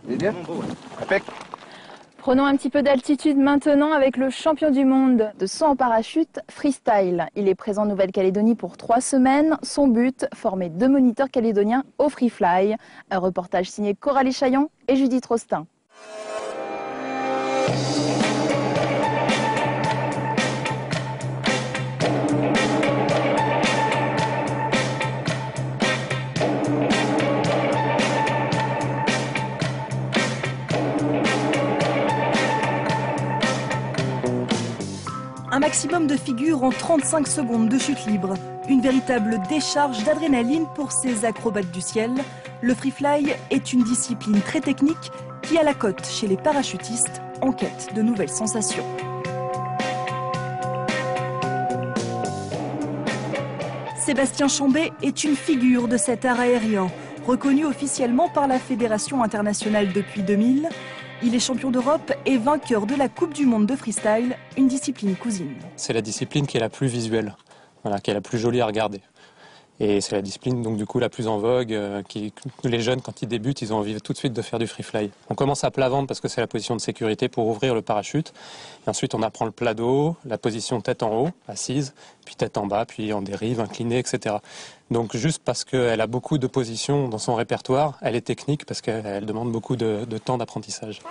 Il est bien. Impec. Prenons un petit peu d'altitude maintenant avec le champion du monde de saut en parachute freestyle. Il est présent en Nouvelle-Calédonie pour 3 semaines. Son but, former 2 moniteurs calédoniens au free fly. Un reportage signé Coralie Chaillon et Judith Rostin. Un maximum de figures en 35 secondes de chute libre. Une véritable décharge d'adrénaline pour ces acrobates du ciel. Le free fly est une discipline très technique qui a la cote chez les parachutistes en quête de nouvelles sensations. Sébastien Chambet est une figure de cet art aérien, reconnu officiellement par la Fédération internationale depuis 2000. Il est champion d'Europe et vainqueur de la Coupe du monde de freestyle, une discipline cousine. C'est la discipline qui est la plus visuelle, voilà, qui est la plus jolie à regarder. Et c'est la discipline donc du coup la plus en vogue, les jeunes quand ils débutent, ils ont envie tout de suite de faire du free fly. On commence à plat ventre parce que c'est la position de sécurité pour ouvrir le parachute. Et ensuite on apprend le plat dos, la position tête en haut, assise, puis tête en bas, puis en dérive, inclinée, etc. Donc juste parce qu'elle a beaucoup de positions dans son répertoire, elle est technique parce qu'elle demande beaucoup de temps d'apprentissage.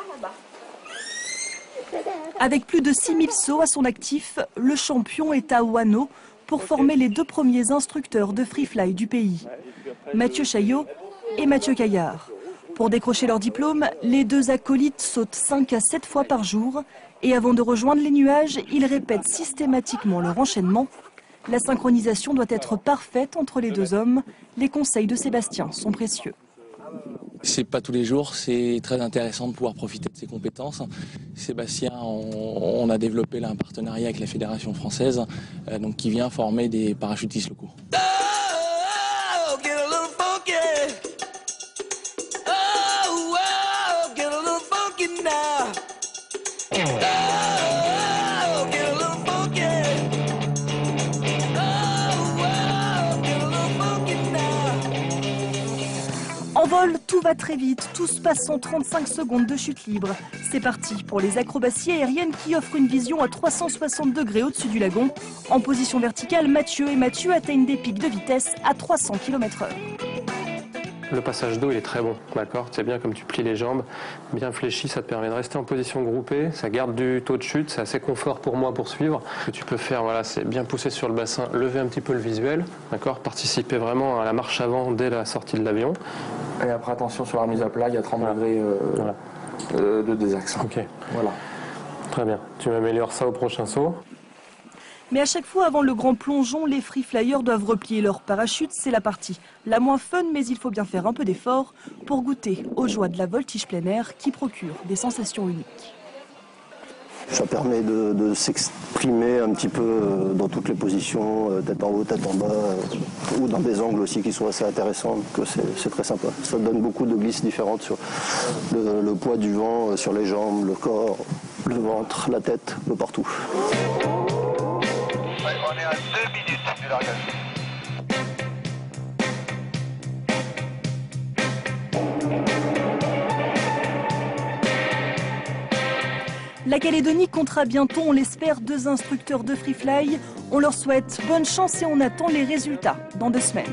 Avec plus de 6000 sauts à son actif, le champion est à Wano pour former les 2 premiers instructeurs de free fly du pays, Mathieu Chaillot et Mathieu Caillard. Pour décrocher leur diplôme, les 2 acolytes sautent 5 à 7 fois par jour et avant de rejoindre les nuages, ils répètent systématiquement leur enchaînement. La synchronisation doit être parfaite entre les 2 hommes. Les conseils de Sébastien sont précieux. C'est pas tous les jours, c'est très intéressant de pouvoir profiter de ses compétences. Sébastien, on a développé là un partenariat avec la Fédération française donc qui vient former des parachutistes locaux. En vol, tout va très vite, tout se passe en 35 secondes de chute libre. C'est parti pour les acrobaties aériennes qui offrent une vision à 360 degrés au-dessus du lagon. En position verticale, Mathieu atteignent des pics de vitesse à 300 km/h. Le passage d'eau il est très bon, d'accord. C'est bien comme tu plies les jambes, bien fléchi, ça te permet de rester en position groupée, ça garde du taux de chute, c'est assez confort pour moi pour suivre. Ce que tu peux faire, voilà, c'est bien pousser sur le bassin, lever un petit peu le visuel, d'accord, participer vraiment à la marche avant dès la sortie de l'avion. Et après attention sur la remise à plat, il y a 30 degrés de désaxe. Ok. Voilà. Très bien. Tu m'améliores ça au prochain saut. Mais à chaque fois avant le grand plongeon, les free flyers doivent replier leur parachute. C'est la partie la moins fun, mais il faut bien faire un peu d'effort pour goûter aux joies de la voltige plein air qui procure des sensations uniques. Ça permet de s'exprimer un petit peu dans toutes les positions, tête en haut, tête en bas, ou dans des angles aussi qui sont assez intéressants, donc c'est très sympa. Ça donne beaucoup de glisses différentes sur le poids du vent, sur les jambes, le corps, le ventre, la tête, de partout. On est à 2 minutes du largage. La Calédonie comptera bientôt, on l'espère, 2 instructeurs de free fly. On leur souhaite bonne chance et on attend les résultats dans 2 semaines.